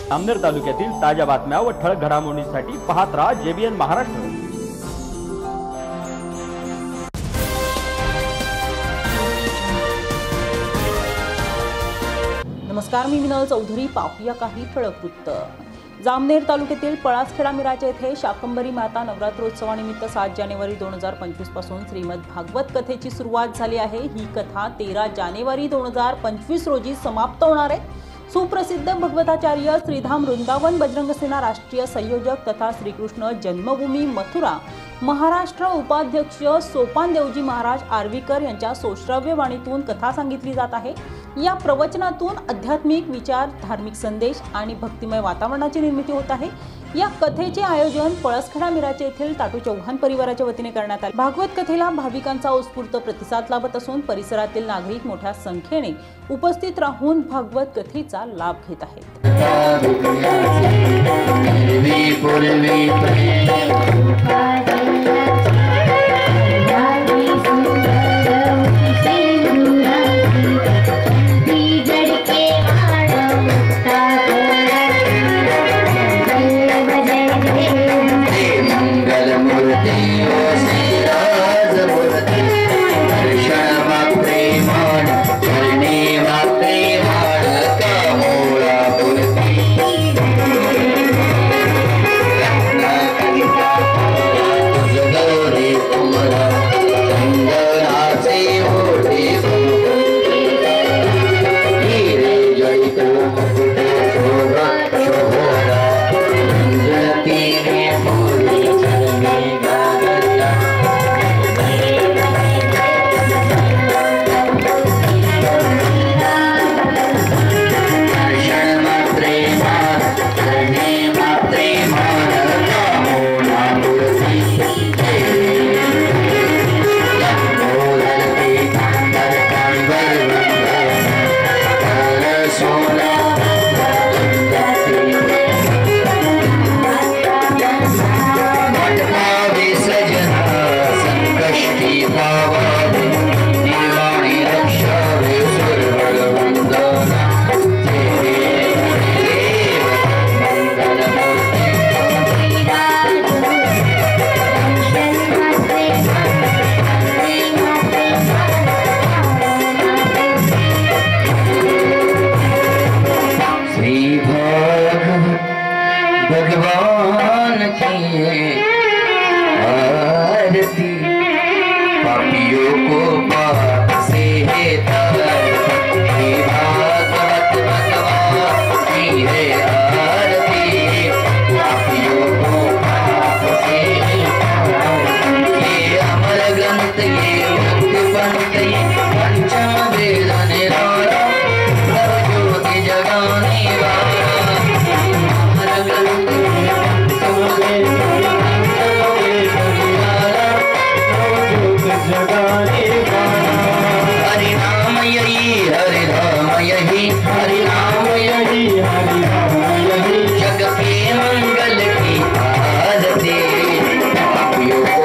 जामनेर तालुक्यातील ताज्या बातम्या व ठळक घडामोडींसाठी पाहत राहा JBN महाराष्ट्र। नमस्कार, मी विनल चौधरी। पाहूया काही ठळक वृत्त। जामनेर तालुक्यातील पळासखेडा मिराजा येथे शाकंभरी माता नवरात्रोत्सवानिमित्त 7 जानेवारी 2025 पासून श्रीमद भागवत कथेची सुरुवात झाली आहे। ही कथा 13 जानेवारी 2025 रोजी समाप्त होणार आहे। सुप्रसिद्ध भगवताचार्य श्रीधाम वृंदावन बजरंग सेना राष्ट्रीय संयोजक तथा श्रीकृष्ण जन्मभूमी मथुरा महाराष्ट्र उपाध्यक्ष सोपान देवजी महाराज आर्वीकर यांच्या सोश्रव्य वाणीतून कथा सांगितली जात आहे। या प्रवचनातून आध्यात्मिक विचार, धार्मिक संदेश आणि भक्तिमय वातावरणाची निर्मिती होत आहे। या कथेचे आयोजन पळसखेडा मिराजा येथील टाटू चौहान परिवाराच्या वतीने करण्यात आले। भागवत कथेला भाविकांचा उत्स्फूर्त प्रतिसाद लाभत असून परिसरातील नागरिक मोठ्या संख्येने उपस्थित राहून भागवत कथेचा लाभ घेत आहेत। भगवान की आरती, पापियों को पाप से भागवत भगवान की है आरती, पापियों को पाप से ये अमर ग्रंथ, ये मुक्त पंथ, ये पंचम वेद निराला, ज्योति जगाने वाला हरि नाम यही, हरि नाम यही, हरि नाम यही, हरि नाम यही, जग के मंगल की आरती, पापियों को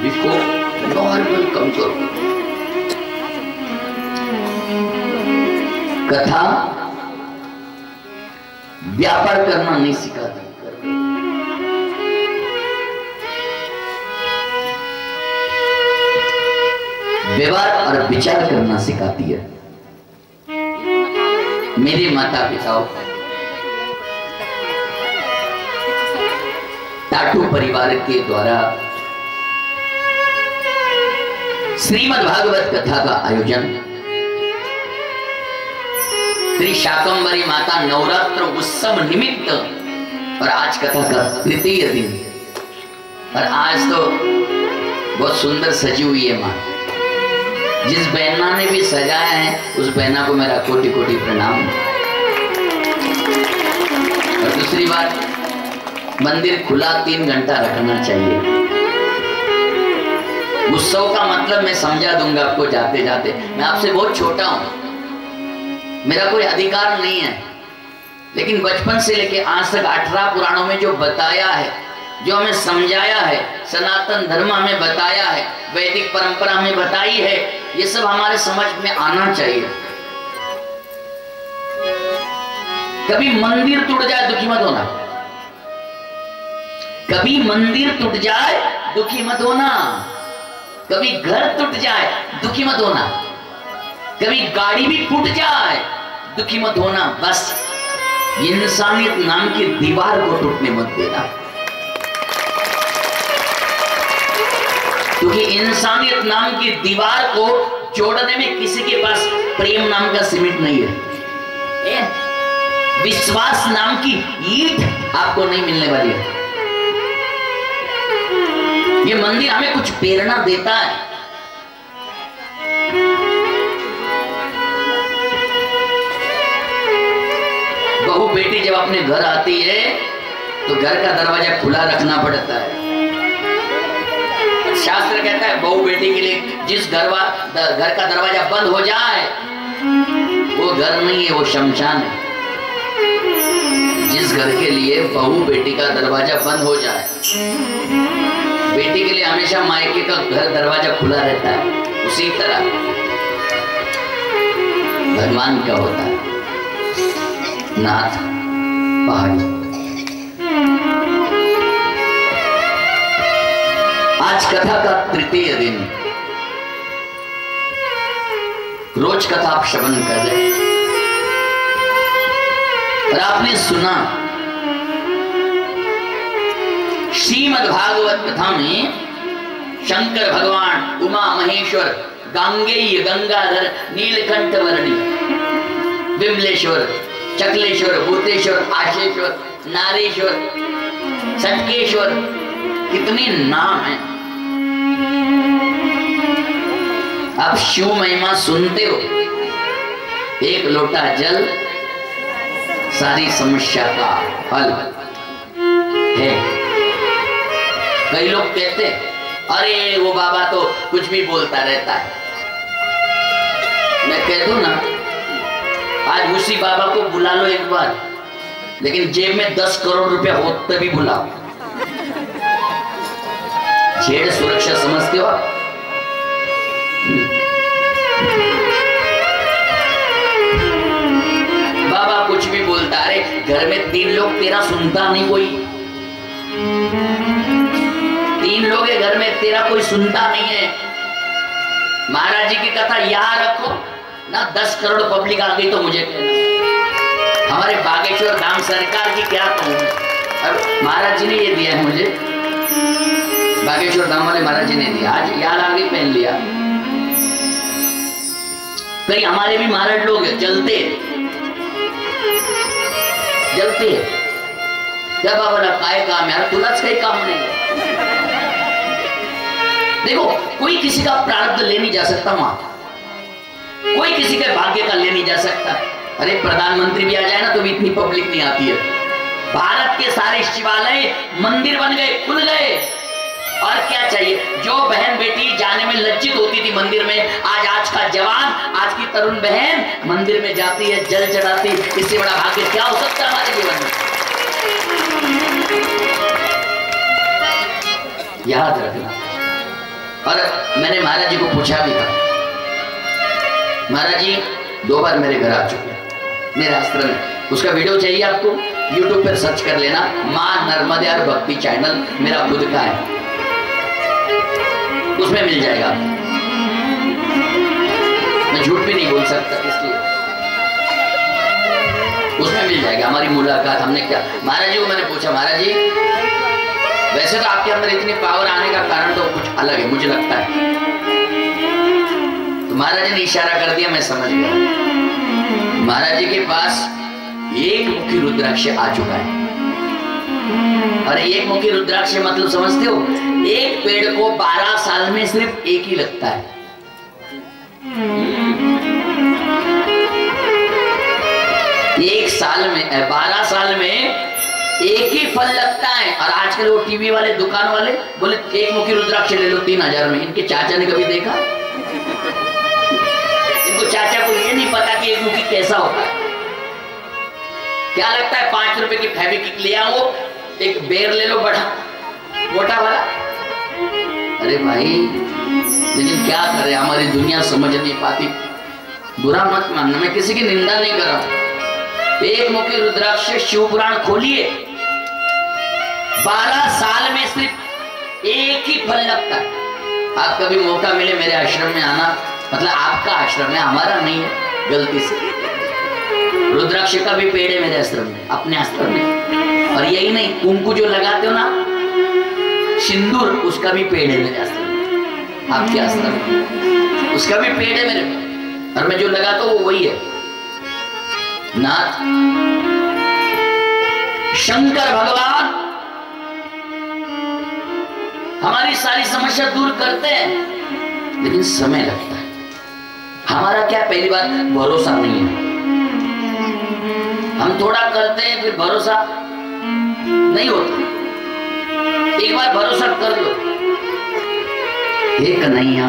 इसको नॉर्मल कम करो। कथा व्यापार करना नहीं सिखाती, व्यवहार और विचार करना सिखाती है। मेरे माता पिताओं टाटू परिवार के द्वारा श्रीमद् भागवत कथा का आयोजन श्री शाकंभरी माता नवरात्र उत्सव निमित्त और आज कथा का तृतीय दिन और आज तो बहुत सुंदर सजी हुई है मां। जिस बहना ने भी सजाया है उस बहना को मेरा कोटि कोटि प्रणाम। और दूसरी बात, मंदिर खुला 3 घंटा रखना चाहिए। उत्सव का मतलब मैं समझा दूंगा आपको जाते जाते। मैं आपसे बहुत छोटा हूं, मेरा कोई अधिकार नहीं है, लेकिन बचपन से लेके आज तक 18 पुराणों में जो बताया है, जो हमें समझाया है, सनातन धर्म हमें बताया है, वैदिक परंपरा हमें बताई है, ये सब हमारे समझ में आना चाहिए। कभी मंदिर टूट जाए दुखी मत होना, कभी मंदिर टूट जाए दुखी मत होना, कभी घर टूट जाए दुखी मत होना, कभी गाड़ी भी टूट जाए दुखी मत होना। बस इंसानियत नाम की दीवार को टूटने मत देना, क्योंकि इंसानियत नाम की दीवार को जोड़ने में किसी के पास प्रेम नाम का सीमेंट नहीं है, विश्वास नाम की ईंट आपको नहीं मिलने वाली है। ये मंदिर हमें कुछ प्रेरणा देता है। बहू बेटी जब अपने घर आती है तो घर का दरवाजा खुला रखना पड़ता है। शास्त्र कहता है बहू बेटी के लिए जिस घर का दरवाजा बंद हो जाए वो घर नहीं है, वो शमशान है। जिस घर के लिए बहू बेटी का दरवाजा बंद हो जाए, बेटी के लिए हमेशा मायके का घर दरवाजा खुला रहता है, उसी तरह भगवान क्या होता है, नाथ पहाड़ी। आज कथा का तृतीय दिन, रोज कथा आप श्रवण कर रहे और आपने सुना श्रीमद् भागवत कथा में शंकर भगवान, उमा महेश्वर, गांगेय गंगाधर, नीलकंठ वर्णी, विमलेश्वर, चकलेश्वर, भूतेश्वर, आशेश्वर, नारेश्वर, सटकेश्वर, कितने नाम हैं। आप शिव महिमा सुनते हो, एक लोटा जल सारी समस्या का हल है। कई लोग कहते अरे वो बाबा तो कुछ भी बोलता रहता है। मैं कह दूं ना, आज उसी बाबा को बुला लो एक बार, लेकिन जेब में 10 करोड़ रुपया हो तभी बुलाओ। छेड़ सुरक्षा समझते हो आप? बाबा कुछ भी बोलता, अरे घर में 3 लोग तेरा सुनता नहीं, कोई 3 लोग है घर में, तेरा कोई सुनता नहीं है। महाराज जी की कथा यहाँ रखो ना, 10 करोड़ पब्लिक आ गई तो मुझे कहना। हमारे बागेश्वर धाम सरकार की क्या कहूँ, अब महाराज जी ने ये दिया है मुझे, बागेश्वर धाम वाले महाराज जी ने दिया, आज याद आगे पहन लिया। कई हमारे भी महाराज लोग जलते जलते क्या बाबा ना काय काम यार, तुलाच काही काम नहीं। देखो कोई किसी का प्रारब्ध ले नहीं जा सकता मां, कोई किसी के भाग्य का ले नहीं जा सकता। अरे प्रधानमंत्री भी आ जाए ना तो भी इतनी पब्लिक नहीं आती है। भारत के सारे शिवालय मंदिर बन गए, खुल गए, और क्या चाहिए। जो बहन बेटी जाने में लज्जित होती थी मंदिर में, आज का जवान, आज की तरुण बहन मंदिर में जाती है, जल चढ़ाती। इससे बड़ा भाग्य क्या हो सकता है हमारे जीवन में। याद रखना, और मैंने महाराज जी को पूछा भी था, महाराज जी 2 बार मेरे घर आ चुके हैं मेरे आश्रम में, उसका वीडियो चाहिए आपको YouTube पर सर्च कर लेना, मां नर्मदे और भक्ति चैनल मेरा खुद का है, उसमें मिल जाएगा। मैं झूठ भी नहीं बोल सकता इसलिए, उसमें मिल जाएगा हमारी मुलाकात। हमने क्या महाराज जी को मैंने पूछा, महाराज जी वैसे तो आपके अंदर इतनी पावर आने का कारण तो कुछ अलग है मुझे लगता है। तो महाराज जी ने इशारा कर दिया, मैं समझ गया। महाराज जी के पास एक मुखी रुद्राक्ष आ चुका है। और एक मुखी रुद्राक्ष मतलब समझते हो, एक पेड़ को 12 साल में सिर्फ एक ही लगता है। एक साल में 12 साल में एक ही फल लगता है। और आजकल वो टीवी वाले दुकान वाले बोले एक मुखी रुद्राक्ष ले लो 3000 में। इनके चाचा ने कभी देखा? इनको चाचा को ये नहीं पता कि एक मुखी कैसा होता है। क्या लगता है 5 रुपए की फेविक्विक ले आओ, एक बेर ले लो बड़ा मोटा वाला। अरे भाई लेकिन क्या करें, हमारी दुनिया समझ नहीं पाती। बुरा मत मानना, मैं किसी की निंदा नहीं कर रहा हूं। एक मुखी रुद्राक्ष शिव पुराण खोलिए, 12 साल में सिर्फ एक ही फल लगता है। आप कभी मौका मिले मेरे आश्रम में आना, मतलब आपका आश्रम है हमारा नहीं है गलती से। रुद्राक्ष का भी पेड़ है मेरे आश्रम में, अपने आश्रम में। और यही नहीं, कुंकू जो लगाते हो ना सिंदूर, उसका भी पेड़ है मेरे आश्रम में, आपके आश्रम में उसका भी पेड़ है मेरे। और मैं जो लगाता हूँ वो वही है। नाथ शंकर भगवान हमारी सारी समस्या दूर करते हैं, लेकिन समय लगता है। हमारा क्या, पहली बात भरोसा नहीं है। हम थोड़ा करते हैं फिर भरोसा नहीं होता। एक बार भरोसा कर लो, हे कन्हैया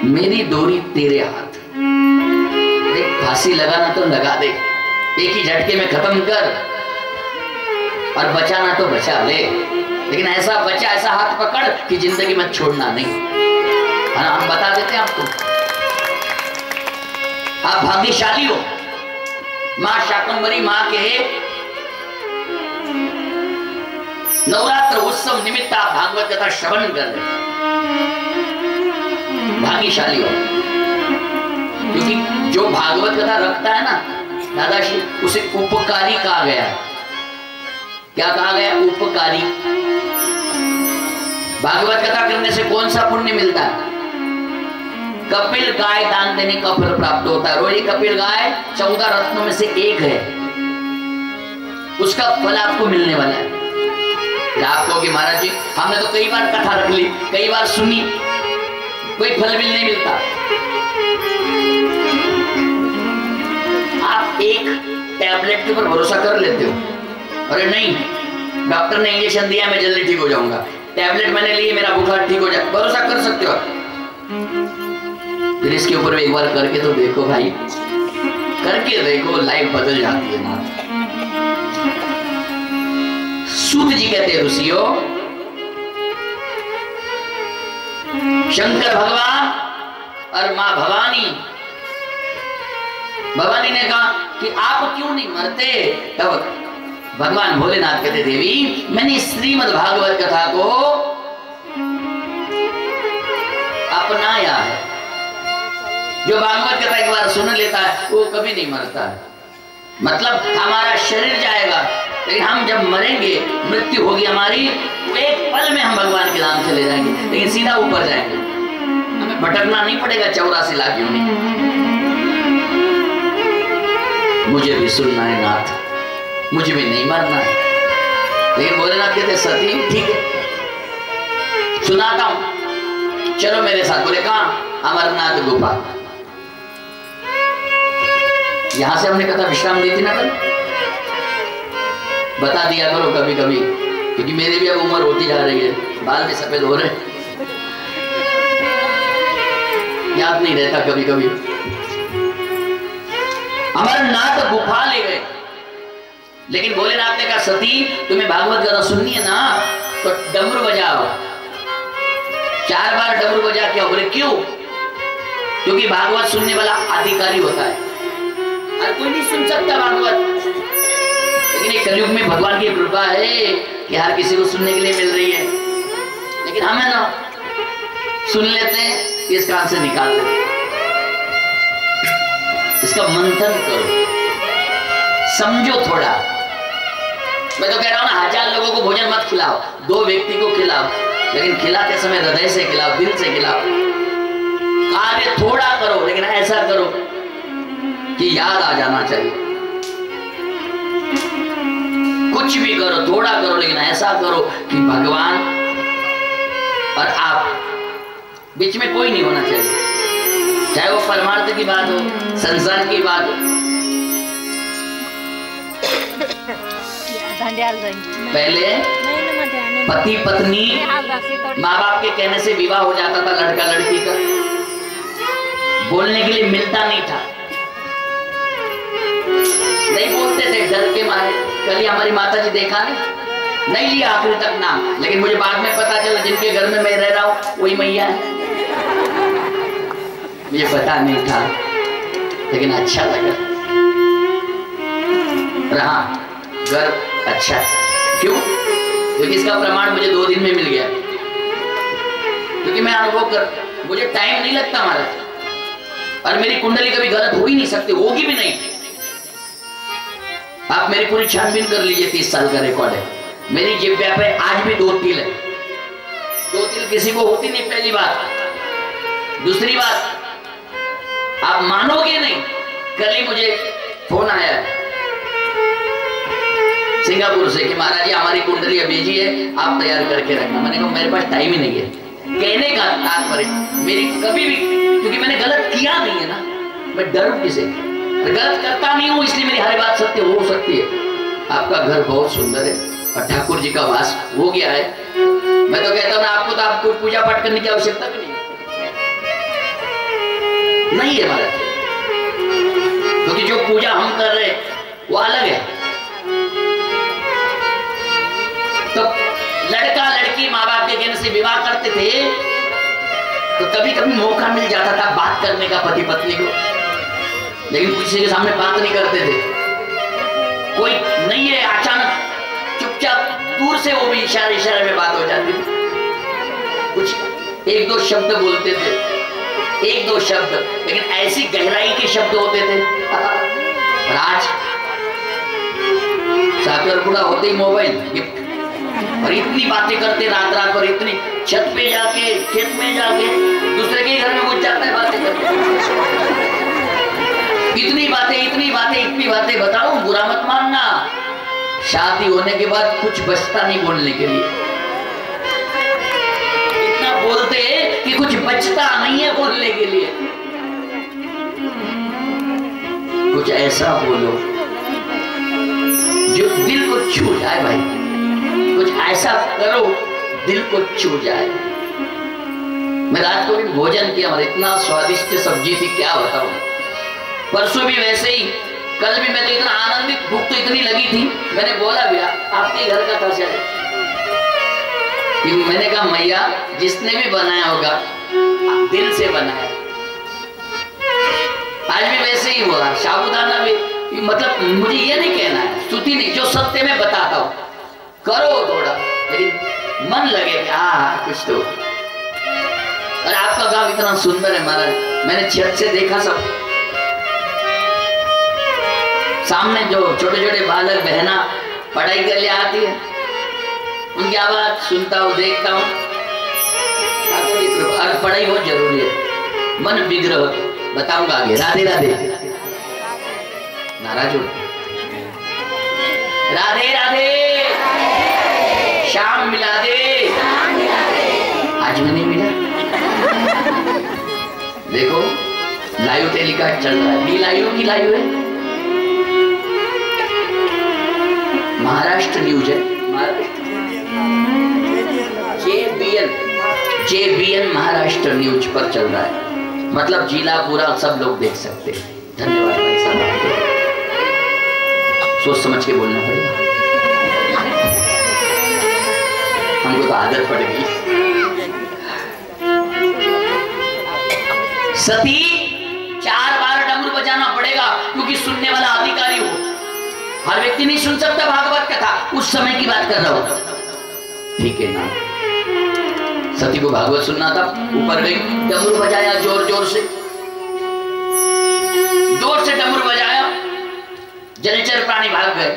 मेरी डोरी तेरे हाथ, फांसी लगाना तो लगा दे, एक ही झटके में खत्म कर, और बचाना तो बचा ले, लेकिन ऐसा बचा, ऐसा हाथ पकड़ कि जिंदगी में छोड़ना नहीं। हम बता देते हैं आपको, आप भाग्यशाली हो। मां शाकंभरी मां के नवरात्र उत्सव निमित्त आप भागवत कथा श्रवण कर रहे, भाग्यशाली हो। क्योंकि जो भागवत कथा रखता है ना दादाश्री, उसे उपकारी कहा गया है। क्या कहा गया? उपकारी। भागवत कथा करने से कौन सा पुण्य मिलता है? कपिल गाय दान देने का फल प्राप्त होता है। रोही कपिल गाय 14 रत्नों में से एक है, उसका फल आपको मिलने वाला है। आप कहोगे महाराज जी हमने तो कई बार कथा रख ली, कई बार सुनी, कोई फल भी नहीं मिलता। आप एक टैबलेट के ऊपर भरोसा कर लेते हो, अरे नहीं डॉक्टर ने इंजेक्शन दिया मैं जल्दी ठीक हो जाऊंगा, टैबलेट मैंने ली मेरा बुखार ठीक हो जाए, भरोसा कर सकते हो। फिर इसके ऊपर एक बार करके तो देखो भाई, करके देखो, लाइफ बदल जाती है ना। सूत जी कहते हैं ऋषियों, शंकर भगवान और मां भवानी, भवानी ने कहा कि आप क्यों नहीं मरते? तब भगवान भोलेनाथ कहते देवी मैंने श्रीमद् भागवत कथा को अपनाया है। जो भागवत कथा एक बार सुन लेता है वो कभी नहीं मरता है। मतलब हमारा शरीर जाएगा, लेकिन हम जब मरेंगे, मृत्यु होगी हमारी, एक पल में हम भगवान के नाम चले जाएंगे, लेकिन सीधा ऊपर जाएंगे, हमें भटकना नहीं पड़ेगा 84 लाख योनि। मुझे भी सुनना है नाथ, मुझे भी नहीं मरना है। लेकिन भोलेनाथ कहते सती ठीक है सुनाता हूं, चलो मेरे साथ। बोले कहां? अमरनाथ गुफा। यहां से हमने कथा विश्राम दी थी ना कल, बता दिया करो कभी कभी, क्योंकि मेरी भी अब उम्र होती जा रही है, बाल भी सफेद हो रहे, याद नहीं रहता कभी कभी। अमरनाथ गुफा ले गए, लेकिन भोलेनाथ ने कहा सती तुम्हें भागवत कथा सुननी है ना तो डमरू बजाओ, 4 बार डमरू बजा के बोले क्यों? क्योंकि भागवत सुनने वाला अधिकारी होता है, हर कोई नहीं सुन सकता भागवत। लेकिन एक कलयुग में भगवान की कृपा है कि हर किसी को सुनने के लिए मिल रही है। लेकिन हम है ना सुन लेते हैं, इस कान से निकाल देते, इसका मंथन करो, समझो थोड़ा। मैं तो कह रहा हूं ना, 1000 लोगों को भोजन मत खिलाओ, 2 व्यक्ति को खिलाओ, लेकिन खिलाते समय हृदय से खिलाओ, दिल से खिलाओ। कार्य थोड़ा करो, लेकिन ऐसा करो कि याद आ जाना चाहिए। कुछ भी करो, थोड़ा करो, लेकिन ऐसा करो कि भगवान और आप बीच में कोई नहीं होना चाहिए, चाहे वो परमार्थ की बात हो, संसार की बात हो। पहले पति पत्नी माँ बाप के कहने से विवाह हो जाता था लड़का लड़की का, बोलने के लिए मिलता नहीं था, नहीं बोलते थे डर के मारे। कल ही हमारी माता जी देखा नहीं लिया आखिरी तक नाम, लेकिन मुझे बाद में पता चला जिनके घर में मैं रह रहा हूँ वही मैया है। मुझे पता नहीं था, लेकिन अच्छा लगा रहा गर्व अच्छा। क्यों? क्योंकि इसका प्रमाण मुझे 2 दिन में मिल गया, क्योंकि मैं अनुभव कर, मुझे टाइम नहीं लगता महाराज, और मेरी कुंडली कभी गलत हो ही नहीं सकती, होगी भी नहीं। आप मेरी पूरी छानबीन कर लीजिए, 30 साल का रिकॉर्ड है मेरी जिह्वा पे, आज भी 2 तिल है। 2 तिल किसी को होती नहीं, पहली बात। दूसरी बात, आप मानोगे नहीं, कल ही मुझे फोन आया सिंगापुर से कि महाराज जी हमारी कुंडली भेजी है, आप तैयार करके रखना। मैंने कहा मेरे पास टाइम ही नहीं है। कहने का तात्पर्य मेरी कभी भी, क्योंकि मैंने गलत किया नहीं है ना, मैं डरूं किसे, गलत करता नहीं हूं, इसलिए मेरी हर बात सत्य हो सकती है। आपका घर बहुत सुंदर है और ठाकुर जी का वास हो गया है। मैं तो कहता हूं ना, आपको तो आपको पूजा पाठ करने की आवश्यकता भी नहीं है महाराज, क्योंकि जो पूजा हम कर रहे हैं वो अलग है। तो लड़का लड़की माँ बाप के कहने से विवाह करते थे, तो कभी कभी मौका मिल जाता था बात करने का पति पत्नी को, लेकिन किसी के सामने बात नहीं करते थे। कोई नहीं है, अचानक चुपचाप दूर से वो भी इशारे इशारे में बात हो जाती थी, कुछ 1-2 शब्द बोलते थे, 1-2 शब्द, लेकिन ऐसी गहराई के शब्द होते थे। राज साकरपुड़ा होते ही मोबाइल, और इतनी बातें करते रात रात, और इतनी छत पे जाके खेत में जाके दूसरे के घर में घुस जाता है बातें करते। इतनी बातें बताऊं, बुरा मत मानना, शादी होने के बाद कुछ बचता नहीं बोलने के लिए। इतना बोलते कि कुछ बचता नहीं है बोलने के लिए। कुछ ऐसा बोलो जो दिल को छू जाए भाई, कुछ ऐसा करो दिल को छू जाए। मैं रात को भी भोजन किया, मतलब इतना स्वादिष्ट सब्जी थी क्या बताऊं। परसों भी वैसे ही, कल भी मैं तो इतना आनंदित, भूख तो इतनी लगी थी, मैंने बोला भैया आपके घर का था शायद, कि मैंने कहा मैया जिसने भी बनाया होगा दिल से बनाया। आज भी वैसे ही हुआ, साबुदाना भी, मतलब मुझे ये नहीं कहना है, स्तुति नहीं, जो सत्य में बताता हूं, करो थोड़ा, लेकिन मन लगे कि हाँ कुछ तो। और आपका गांव इतना सुंदर है महाराज, मैंने छत से देखा सब, सामने जो छोटे छोटे बालक बहना पढ़ाई कर ले आती है, उनकी आवाज सुनता हूँ, देखता हूँ। और पढ़ाई बहुत जरूरी है, मन विग्रह बताऊंगा आगे। राधे राधे, नाराज हो, राधे राधे, शाम मिला दे, आज में नहीं मिला। देखो लाइव टेलीकास्ट चल रहा है, डी लाइव की लाइव है, महाराष्ट्र न्यूज है, JBN महाराष्ट्र न्यूज पर चल रहा है, मतलब जिला पूरा सब लोग देख सकते हैं। धन्यवाद भाई साहब, सोच समझ के बोलना पड़ेगा, हमको तो आदत पड़ गई। सती 4 बार डमरू बजाना पड़ेगा, क्योंकि सुनने वाला अधिकारी हो। हर व्यक्ति नहीं सुन सकता भागवत कथा, उस समय की बात कर रहा हूं, ठीक है ना। सती को भागवत सुनना था, ऊपर गई, डमरू बजाया जोर जोर से डमरू बजाया, जलचर प्राणी भाग गए।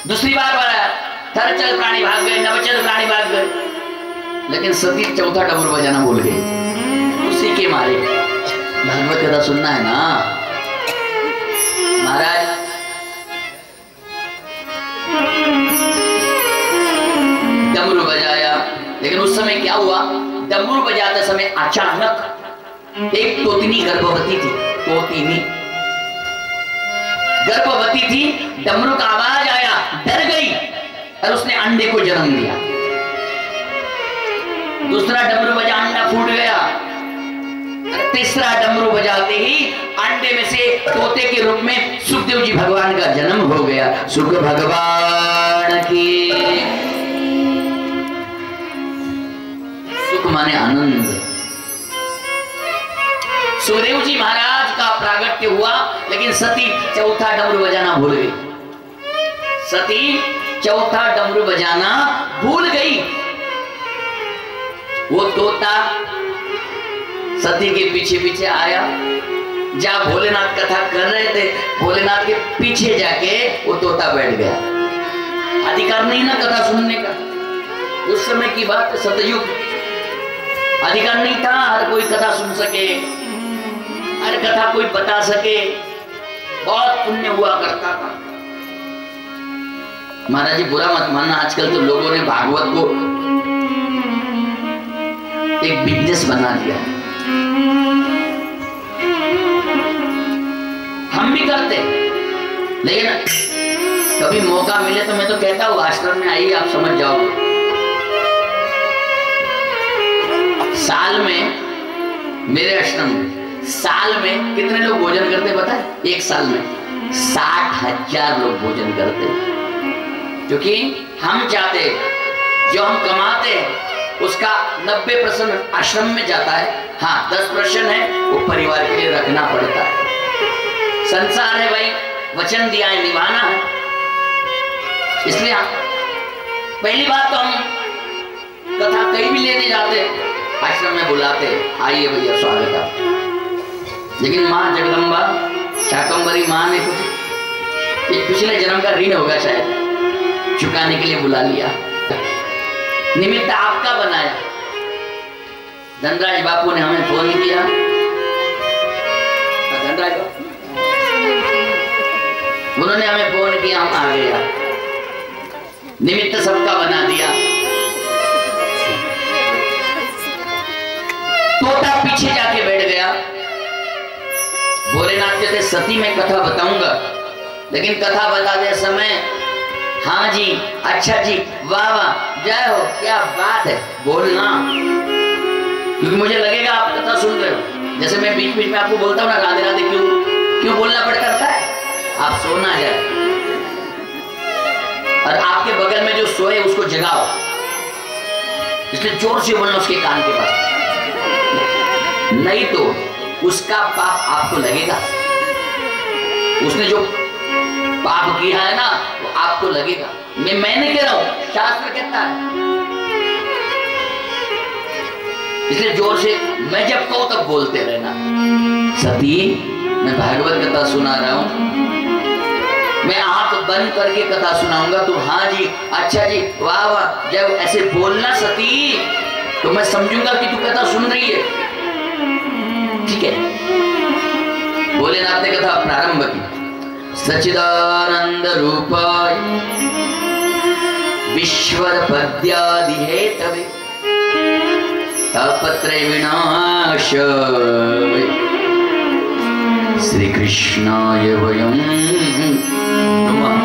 दूसरी बार बजाया, थरचर प्राणी भाग गए, नवचर प्राणी भाग गए, लेकिन सती चौथा डमरू बजाना भूल गई। उसी के मारे भागवत कथा सुनना है ना महाराज। डमरू बजाया, लेकिन उस समय क्या हुआ, डमरू बजाते समय अचानक एक तोतिनी गर्भवती थी, तोतिनी गर्भवती थी, डमरू का आवाज आया, डर गई और उसने अंडे को जन्म दिया। दूसरा डमरू बजा, अंडा फूट गया। तीसरा डमरू बजाते ही अंडे में से तोते के रूप में सुखदेव जी भगवान का जन्म हो गया। सुख भगवान की, सुख माने आनंद। सुखदेव जी महाराज का प्रागट्य हुआ, लेकिन सती चौथा डमरू बजाना भूल गई। सती चौथा डमरू बजाना भूल गई। वो तोता सती के पीछे पीछे आया, जहां भोलेनाथ कथा कर रहे थे, भोलेनाथ के पीछे जाके वो तोता बैठ गया। अधिकार नहीं ना कथा सुनने का, उस समय की बात, सतयुग। अधिकार नहीं था हर कोई कथा सुन सके, हर कथा कोई बता सके, बहुत पुण्य हुआ करता था। महाराज जी बुरा मत मानना, आजकल तो लोगों ने भागवत को एक बिजनेस बना दिया। हम भी करते, लेकिन कभी मौका मिले तो मैं तो कहता हूँ आश्रम में आइए, आप समझ जाओगे। साल में मेरे आश्रम में साल में कितने लोग भोजन करते पता है? एक साल में 60,000 लोग भोजन करते, क्योंकि हम चाहते जो हम कमाते हैं उसका 90% आश्रम में जाता है। हाँ 10% है वो परिवार के लिए रखना पड़ता है। संसार है भाई, वचन दिया है, निभाना है। इसलिए पहली बात तो हम कथा कहीं भी लेने जाते, आश्रम में बुलाते, आइए भैया स्वागत है। लेकिन माँ जगदम्बा शाकंभरी माँ ने कुछ एक पिछले जन्म का ऋण होगा शायद, चुकाने के लिए बुला लिया, निमित्त आपका बनाया। धनराज बापू ने हमें फोन किया, धनराज बापू उन्होंने हमें फोन किया, हम आ गया, निमित्त सबका बना दिया। तोता पीछे जाके बैठ गया। भोलेनाथ कहते सती मैं कथा बताऊंगा, लेकिन कथा बताते समय हाँ जी, अच्छा जी, वाह वाह, जय हो, क्या बात है, बोलना, क्योंकि मुझे लगेगा आप कथा सुन रहे हो। जैसे मैं बीच बीच में आपको बोलता हूँ ना राधे राधे, क्यों बोलना पड़ता है, आप सोना जाए और आपके बगल में जो सोए उसको जगाओ, इसलिए जोर से बोलना उसके कान के पास, नहीं तो उसका पाप आपको लगेगा। उसने जो पाप किया है ना वो आपको लगेगा। मैं नहीं कह रहा हूं, शास्त्र कहता है। इसलिए जोर से मैं जब कहूं तब बोलते रहना। सती मैं भागवत कथा सुना रहा हूं, मैं आंख बंद करके कथा सुनाऊंगा, तो हाँ जी, अच्छा जी, वाह वाह, जब ऐसे बोलना सती, तो मैं समझूंगा कि तू कथा सुन रही है, ठीक है। भोलेनाथ ने कथा प्रारंभ की। सच्चिदानंद रूपाय विश्वर पद्यादि हेतवे तापत्रय विनाशाय श्री कृष्णाय वयं नमः।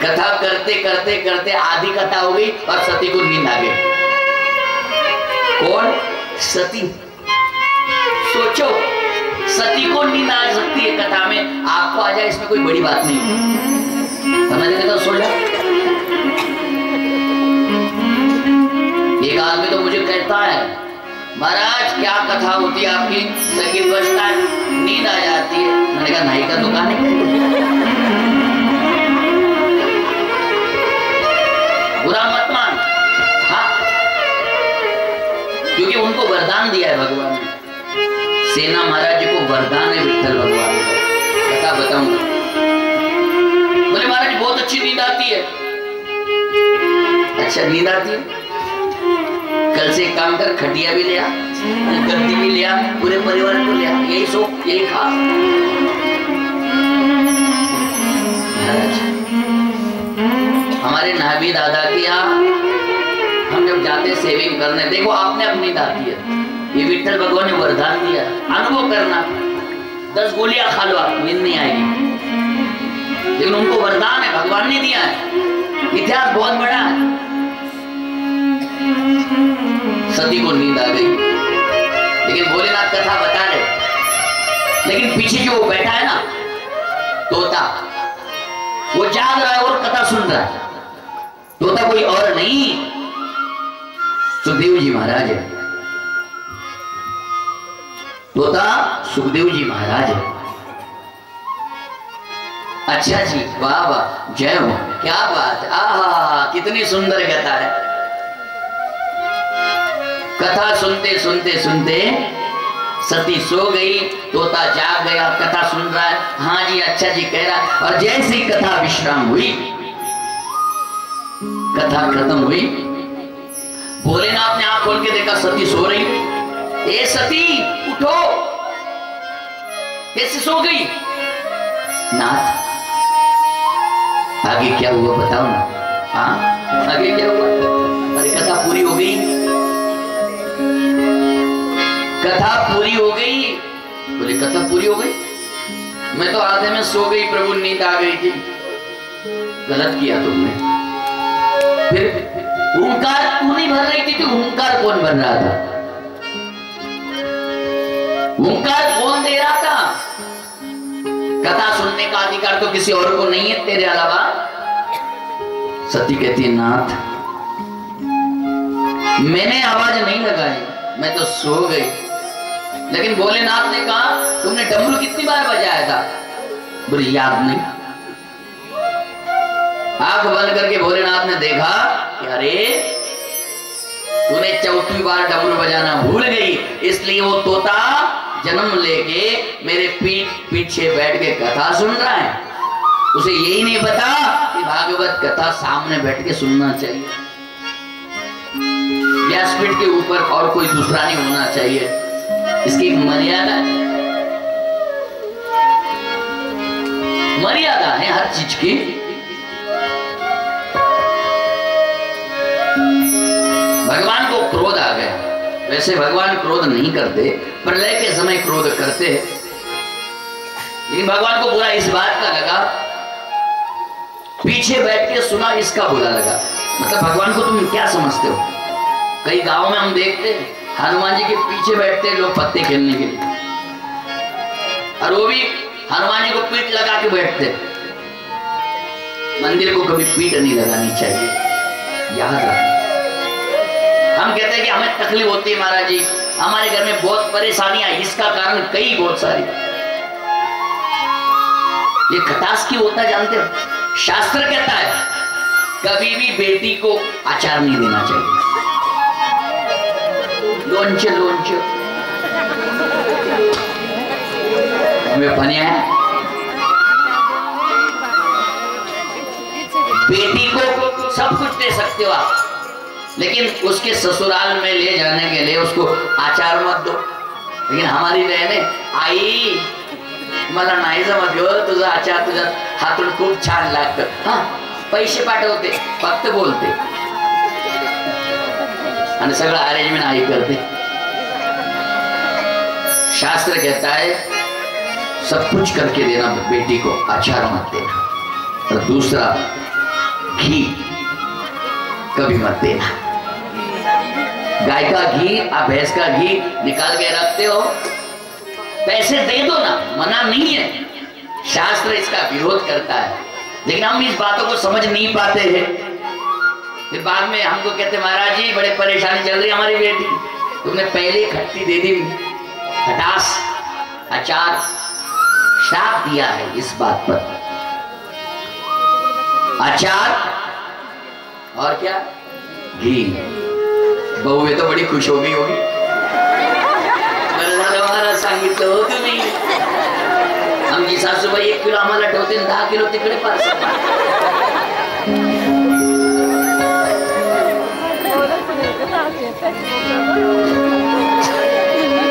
कथा करते करते करते आधी कथा हो गई और सती को नींद आ गई। कौन? सती। सोचो, सती को नींद आ सकती है कथा में, आपको आ जाए इसमें कोई बड़ी बात नहीं, समझ गए? तो सो जाओ। होता है। महाराज क्या कथा होती है आपकी? संगीत बजता है, नींद आ जाती है। मैंने कहा नाई का दुकान है, बुरा मत मान। हाँ, क्योंकि उनको वरदान दिया है भगवान ने। सेना महाराज जी को वरदान है विठ्ठल भगवान का। कथा बताऊंगा। बोले महाराज बहुत अच्छी नींद आती है। अच्छा नींद आती है, कल से एक काम कर, खटिया भी ले आ, गद्दी भी ले आ, पूरे परिवार को ले आ, यही सो यही खा। हमारे नाभी दादा के यहाँ हम जब जाते सेविंग करने, देखो आपने अपनी नींद आती है, ये विठ्ठल भगवान ने वरदान दिया, अनुभव करना। 10 गोलियां खा लो आप, नींद नहीं आएगी। लेकिन उनको वरदान है, भगवान ने दिया है। इतिहास बहुत बड़ा है। सती को नींद आ गई, लेकिन भोलेनाथ कथा बता रहे। लेकिन पीछे जो वो बैठा है ना तोता, वो जाग रहा है और कथा सुन रहा है। तोता कोई और नहीं, सुखदेव जी महाराज है। तोता सुखदेव जी महाराज है। अच्छा जी, वाह वाह, जय हो, क्या बात है। आहा, कितनी सुंदर कथा है। कथा सुनते सुनते सुनते सती सो गई, तोता जाग गया, कथा सुन रहा है। हाँ जी, अच्छा जी कह रहा है। और जैसे ही कथा विश्राम हुई, कथा खत्म हुई, भोलेनाथ ने आंख खोल के देखा सती सो रही। ए सती उठो, कैसे सो गई? नाथ आगे क्या हुआ बताओ ना। हाँ आगे क्या हुआ? अरे कथा पूरी हो गई, कथा पूरी हो गई। बोले कथा पूरी हो गई? मैं तो आधे में सो गई, प्रभु नींद आ गई थी। गलत किया तुमने। फिर ओंकार तू नहीं भर रही थी, तो ओंकार कौन भर रहा था? ओंकार कौन दे रहा था? कथा सुनने का अधिकार तो किसी और को नहीं है तेरे अलावा। सती कहती है नाथ मैंने आवाज नहीं लगाई, मैं तो सो गई। लेकिन भोलेनाथ ने कहा तुमने डमरू कितनी बार बजाया था? बोले याद नहीं। आंख बंद करके भोलेनाथ ने देखा कि अरे तूने 4थी बार डमरू बजाना भूल गई, इसलिए वो तोता जन्म लेके मेरे पीछे बैठ के कथा सुन रहा है। उसे यही नहीं पता कि भागवत कथा सामने बैठ के सुनना चाहिए, व्यासपीठ के ऊपर और कोई दूसरा नहीं होना चाहिए। इसकी एक मर्यादा है, मर्यादा है हर चीज की। भगवान को क्रोध आ गया। वैसे भगवान क्रोध नहीं करते, प्रलय के समय क्रोध करते, लेकिन भगवान को बुरा इस बात का लगा, पीछे बैठ के सुना इसका बुरा लगा। मतलब भगवान को तुम क्या समझते हो? कई गांव में हम देखते हनुमान जी के पीछे बैठते लोग पत्ते खेलने के लिए, और वो भी हनुमान जी को पीठ लगा के बैठते। मंदिर को कभी पीठ नहीं लगानी चाहिए, याद रखना। हम कहते हैं कि हमें तकलीफ होती है महाराज जी, हमारे घर में बहुत परेशानियां, इसका कारण कई बहुत सारी। ये खटास क्यों होता है जानते हो? शास्त्र कहता है कभी भी बेटी को अचार नहीं देना चाहिए। लोंचे लोंचे में बनिया है। बेटी को सब कुछ दे सकते हो आप, लेकिन उसके ससुराल में ले जाने के लिए उसको आचार मत दो। लेकिन हमारी बहने आई मला नाही जमत ग तुझा आचार, तुझ्या हातून खूप छान लागतं, हा पैसे पाठवते, फक्त बोलते आणि सगळं अरेंजमेंट आई करते। शास्त्र कहता है सब कुछ करके देना बेटी को, आचार मत देना। और दूसरा घी कभी मत देना। गाय का घी, आप भैंस का घी निकाल के रखते हो, पैसे दे दो ना, मना नहीं है। शास्त्र इसका विरोध करता है, लेकिन हम इस बातों को समझ नहीं पाते हैं। फिर बाद में हमको कहते महाराज जी बड़े परेशानी चल रही है हमारी बेटी, तुमने पहले खट्टी दे दी, खटास अचार, श्राप दिया है इस बात पर। अचार और क्या, घी। बहुएं तो बड़ी खुश हो गई होगी, हमारा सांगितलं हो तुम्ही, आमची सासूबाई 1 किलो आम्हाला ठेवते 10 किलो तिकडे पार्सल।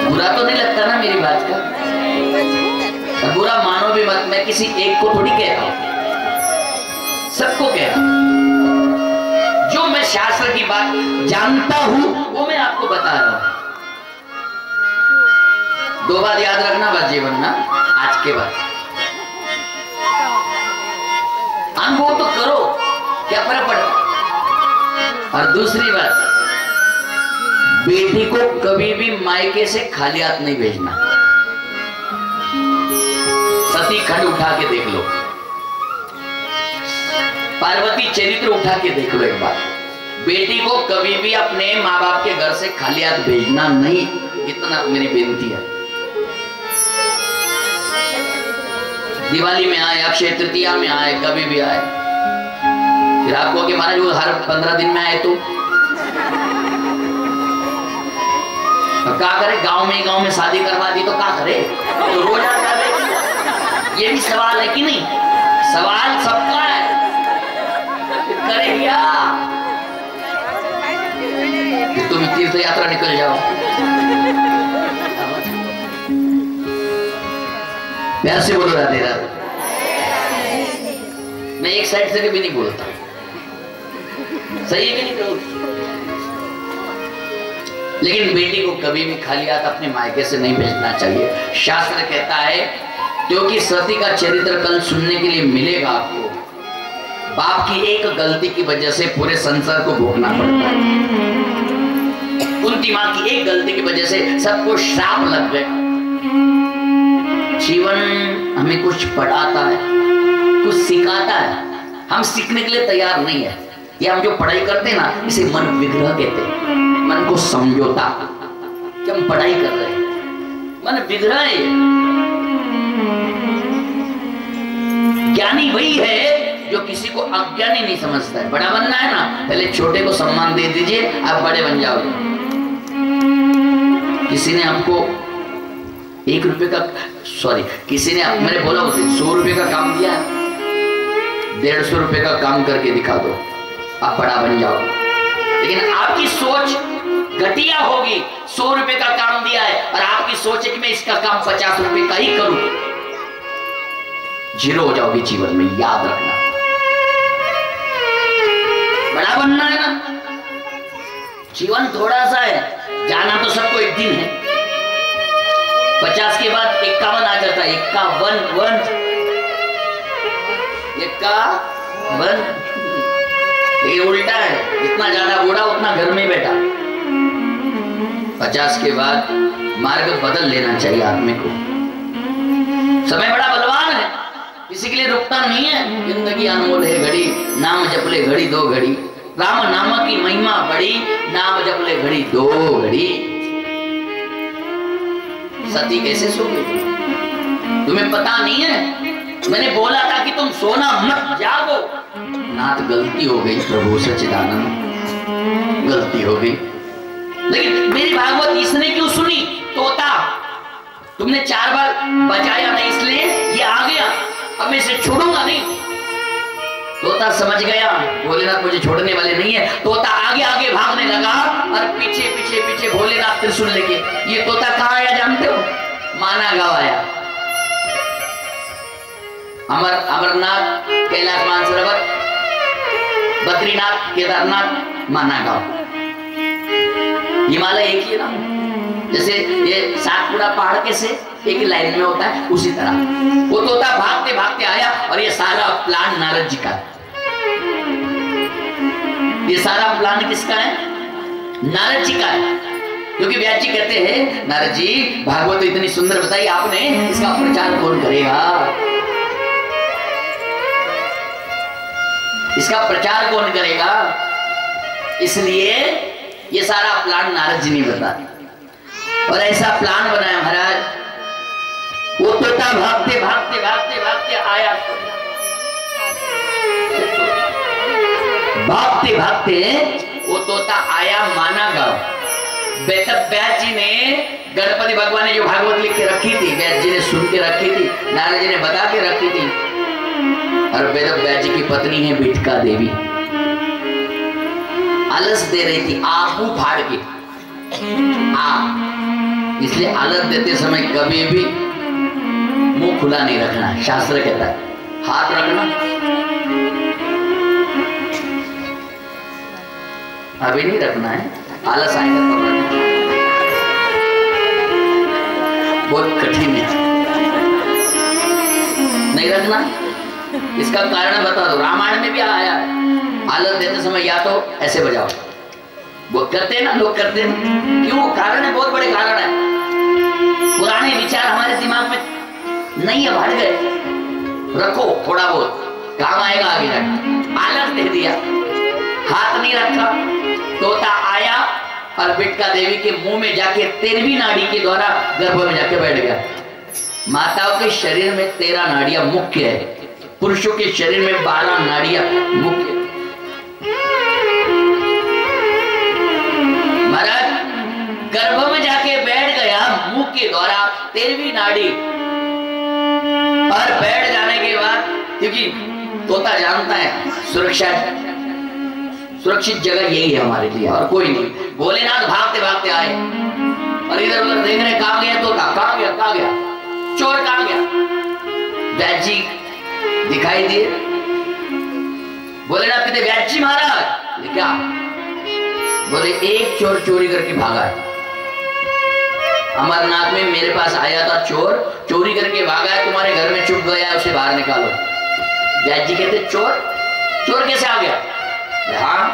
बुरा तो नहीं लगता ना मेरी बात का, और बुरा मानो भी मत, मैं किसी एक को थोड़ी कह रहा हूं, सबको कह रहा हूं। जो मैं शास्त्र की बात जानता हूं वो मैं आपको बता रहा हूं। 2 बात याद रखना बस जीवन में, आज के बाद अनुभव तो करो, क्या फर्क पड़ता। और दूसरी बात, बेटी को कभी भी मायके से खाली हाथ नहीं भेजना। सती खंड उठा के देख लो, पार्वती चरित्र उठा के देख लो एक बार। बेटी को कभी भी अपने माँ बाप के घर से खाली हाथ भेजना नहीं, इतना मेरी बेनती है। दिवाली में आए, अक्षय तृतीया में आए, कभी भी आए, फिर आपको कि महाराज वो हर 15 दिन में आए तो क्या करे, गांव में शादी करवा दी तो क्या करे, तो रोज आता है। ये भी सवाल है कि नहीं, सवाल सबका है, करे क्या, तुम तीर्थ यात्रा निकल जाओ। प्यार से बोलो राधे राधे। मैं एक साइड से कभी नहीं बोलता, सही है कि नहीं कहो। लेकिन बेटी को कभी भी खाली हाथ अपने मायके से नहीं भेजना चाहिए। शास्त्र कहता है, क्योंकि सती का चरित्र कल सुनने के लिए मिलेगा आपको। बाप की एक गलती की वजह से पूरे संसार को भोगना पड़ता है। कुंती माँ की एक गलती की वजह से सबको श्राप लग गए। जीवन हमें कुछ पढ़ाता है, कुछ सिखाता है, हम सीखने के लिए तैयार नहीं है। ये हम जो पढ़ाई करते हैं ना, इसे मन विग्रह कहते हैं, मन को समझौता। जब हम पढ़ाई कर रहे हैं, मन विग्रह है। ज्ञानी वही है जो किसी को अज्ञानी नहीं समझता है। बड़ा बनना है ना, पहले छोटे को सम्मान दे दीजिए, आप बड़े बन जाओगे। किसी ने आपको 1 रुपए का, सॉरी, किसी ने मैंने बोला उसे 100 रुपए का काम दिया, 150 रुपए का काम करके दिखा दो, आप बड़ा बन जाओ। लेकिन आपकी सोच घटिया होगी। 100 रुपए का काम दिया है और आपकी सोच है कि मैं इसका काम 50 रुपए का ही करूं, जीरो हो जाओगी जीवन में, याद रखना। बड़ा बनना है ना, जीवन थोड़ा सा है, जाना तो सबको एक दिन है। 50 के बाद 51 आ जाता है, 51 लेकिन उल्टा है, जितना ज्यादा बूढ़ा उतना घर में बैठा। 50 के बाद मार्ग बदल लेना चाहिए आदमी को। समय बड़ा बलवान है, किसी के लिए रुकता नहीं है। जिंदगी अनमोल है घड़ी, नाम जप ले घड़ी 2 घड़ी, राम नाम की महिमा बड़ी, नाम जप ले घड़ी 2 घड़ी। सती कैसे सो गई तुम्हें पता नहीं है? मैंने बोला था कि तुम सोना मत, जागो। नाथ गलती हो गई प्रभु सच्चिदानंद, गलती हो गई। लेकिन मेरी भागवत इसने क्यों सुनी? तोता तुमने 4 बार बचाया नहीं, इसलिए ये आ गया, अब मैं इसे छोड़ूंगा नहीं। तोता समझ गया भोलेनाथ मुझे छोड़ने वाले नहीं है। तोता आगे आगे भागने लगा और पीछे पीछे पीछे भोलेनाथ त्रिशूल लेके। ये तोता कहाँ आया जानते हो? माना गांव आया। अमरनाथ, कैलाश मानसरोवर, बद्रीनाथ, केदारनाथ, माना गांव, हिमालय एक ही ना। जैसे ये सातपुड़ा पहाड़ कैसे एक लाइन में होता है, उसी तरह वो तोता भागते भागते आया और ये सारा प्लान नारद जी का। ये सारा प्लान किसका है? नारद जी का है। क्योंकि व्यास जी कहते हैं, नारद जी भागवत इतनी सुंदर बताई आपने, इसका प्रचार कौन करेगा? इसका प्रचार कौन करेगा? इसलिए ये सारा प्लान नारद जी ने बताया और ऐसा प्लान बनाया महाराज। वो तोता भागते भागते भागते भागते आया, भागते भागते वो तोता आया माना गांव। व्यास जी ने गणपति भगवान ने जो भागवत लिख के रखी थी, व्यास जी ने सुन के रखी थी, नारद जी ने बता के रखी थी। और वेद व्यास जी की पत्नी है बिटका देवी, आलस दे रही थी आपू फाड़ के इसलिए आलस देते समय कभी भी मुंह खुला नहीं रखना, शास्त्र कहता है हाथ रखना। अभी नहीं रखना है, आलस आएगा तो रखना, बहुत कठिन है, नहीं रखना। इसका कारण बता दो, रामायण में भी आया है, आलस देते समय या तो ऐसे बजाओ, वो करते हैं ना, लोग करते हैं, क्यों? कारण है, बहुत बड़े कारण है। पुराने विचार हमारे दिमाग में नहीं है, भर गए, रखो थोड़ा बहुत, काम आएगा आगे जाकर। आलस दे दिया, हाथ नहीं रखा, तोता आया और बिटका देवी के मुंह में जाके 13वीं नाड़ी के द्वारा गर्भ में जाके बैठ गया। माताओं के शरीर में 13 नाड़ियां मुख्य है, पुरुषों के शरीर में 12 नाड़ियां मुख्य। महाराज गर्भ में जाके बैठ गया मुंह के द्वारा 13वीं नाड़ी, और बैठ जाने के बाद, क्योंकि तोता जानता है सुरक्षित जगह यही है हमारे लिए और कोई नहीं। भोलेनाथ भागते भागते आए और इधर उधर देख रहे, कहां गया तोता, कहां गया, कहां गया चोर, कहां गया? व्यास जी दिखाई दिए, भोलेनाथ कहते व्यास जी महाराज क्या? बोले एक चोर चोरी करके भागा है, अमरनाथ में मेरे पास आया था चोर, चोरी करके भागा है, तुम्हारे घर में छुप गया, उसे बाहर निकालो। व्यास जी कहते चोर? चोर कैसे आ गया? हाँ,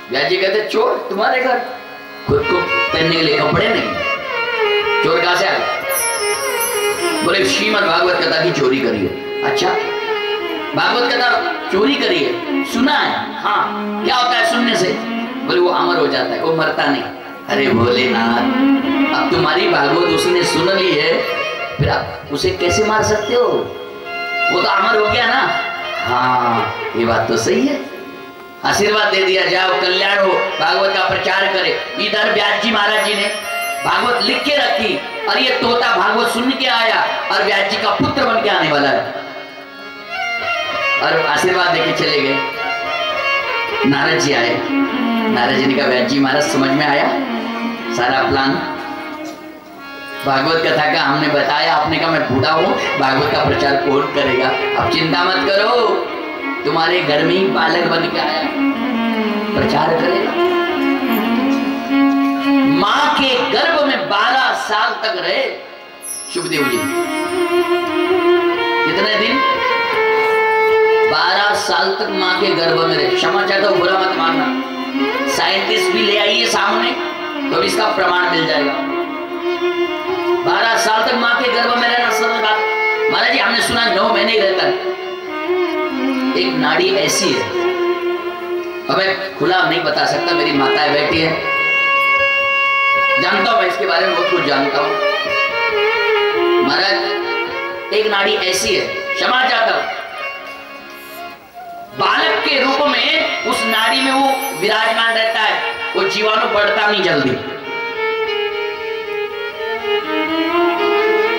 व्यास जी कहते चोर तुम्हारे घर, खुद को पहनने के लिए कपड़े नहीं, चोर कहां से आ गया? बोले श्रीमद् भागवत कथा की चोरी करी है। अच्छा, भागवत कथा चोरी करी है, सुना है? हाँ, क्या होता है सुनने से? बोले वो अमर हो जाता है, वो मरता नहीं। अरे भोलेनाथ, अब तुम्हारी भागवत उसने सुन ली है, फिर आप उसे कैसे मार सकते हो? वो तो अमर हो गया ना। हाँ, ये बात तो सही है, आशीर्वाद दे दिया, जाओ कल्याण हो, भागवत का प्रचार करे। इधर व्यास जी महाराज जी ने भागवत लिख के रखी और ये तोता भागवत सुन के आया और व्यास जी का पुत्र बन के आने वाला है, और आशीर्वाद देके चले गए। नारद जी आए, नारद जी ने कहा व्यास जी महाराज समझ में आया सारा प्लान, भागवत कथा का हमने बताया, आपने कहा मैं बूढ़ा हूं, भागवत का प्रचार कौन करेगा? अब चिंता मत करो, तुम्हारे घर में ही बालक बन के आया, प्रचार करेगा। मां के गर्भ में 12 साल तक रहे शुभदेव जी। कितने दिन? 12 साल तक मां के गर्भ में रहे। क्षमा चाहता हूं, बुरा मत मानना, साइंटिस्ट भी ले आइए सामने तो इसका प्रमाण मिल जाएगा। 12 साल तक मां के गर्भ में रहना सरल बात। महाराज जी हमने सुना 9 महीने ही रहता है। एक नाड़ी ऐसी है, अब मैं खुला नहीं बता सकता, मेरी माताएं बैठी है, जानता हूं मैं इसके बारे में बहुत कुछ जानता हूं। महाराज एक नाड़ी ऐसी है, क्षमा चाहता हूं, बालक के रूप में उस नाड़ी में वो विराजमान रहता है, वो जीवाणु बढ़ता नहीं जल्दी।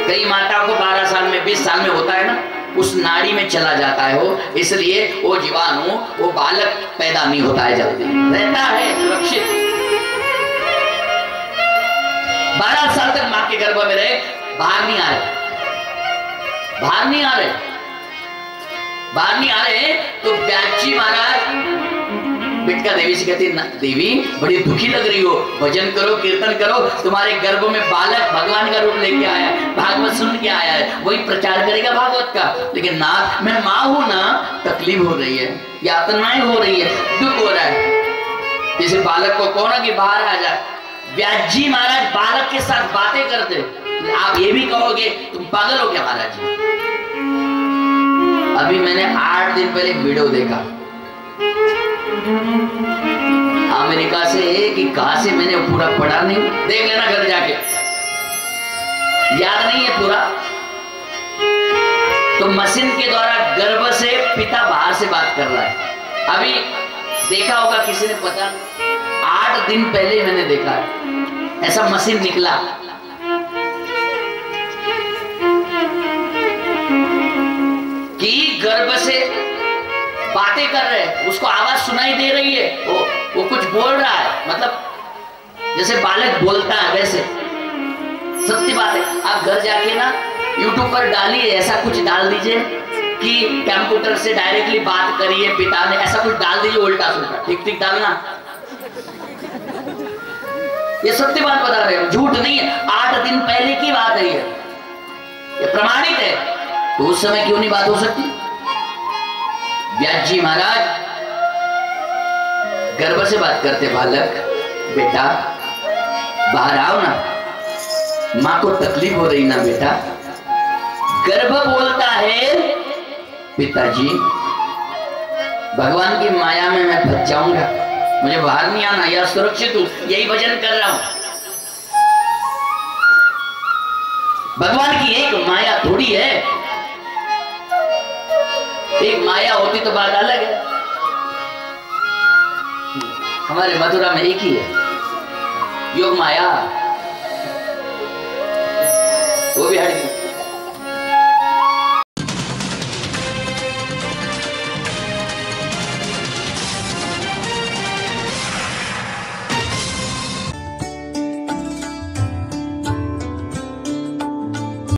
कई माताओं को 12 साल में 20 साल में होता है ना, उस नाड़ी में चला जाता है वो, इसलिए वो जीवाणु, वो बालक पैदा नहीं होता है जल्दी, रहता है सुरक्षित। 12 साल तक मां के गर्भ में रहे, बाहर नहीं आ रहे, बाहर नहीं आ रहे, बाहर नहीं आ रहे। तो व्यास जी महाराज बिटका देवी से कहते देवी बड़ी दुखी लग रही हो, भजन करो, कीर्तन करो, तुम्हारे गर्भ में बालक भगवान का रूप लेके आया है, भागवत सुन के आया है, वही प्रचार करेगा भागवत का। लेकिन ना मैं माँ हूं ना, तकलीफ हो रही है, यातनाएं हो रही है, दुख हो रहा है, जैसे बालक को कहो ना कि बाहर आ जाए। व्यास जी महाराज बालक के साथ बातें करते, आप ये भी कहोगे तुम पागल हो क्या महाराज जी? अभी मैंने 8 दिन पहले एक वीडियो देखा, कि कहां से मैंने पूरा पढ़ा नहीं, देख लेना घर जाके, याद नहीं है पूरा। तो मशीन के द्वारा गर्भ से पिता बाहर से बात कर रहा है। अभी देखा होगा किसी ने, पता 8 दिन पहले मैंने देखा है ऐसा मशीन निकला। कि गर्भ से बातें कर रहे हैं, उसको आवाज सुनाई दे रही है, वो कुछ बोल रहा है, मतलब जैसे बालक बोलता है वैसे। सत्य बात है। आप घर जाके ना YouTube पर डालिए, ऐसा कुछ डाल दीजिए कि कंप्यूटर से डायरेक्टली बात करिए पिता ने, ऐसा कुछ डाल दीजिए उल्टा सुल्टा, ठीक ठीक डालना। ये सत्य बात बता रहे हो, झूठ नहीं है। 8 दिन पहले की बात है, ये प्रमाणित है। तो उस समय क्यों नहीं बात हो सकती? व्यास जी महाराज गर्भ से बात करते, बालक बेटा बाहर आओ ना, मां को तकलीफ हो रही ना बेटा। गर्भ बोलता है पिताजी भगवान की माया में मैं फंस जाऊंगा, मुझे बाहर नहीं आना, या सुरक्षित हूं, यही भजन कर रहा हूं। भगवान की एक माया थोड़ी है, एक माया होती तो बात अलग है। हमारे मथुरा में एक ही है योग माया, वो भी हट गई।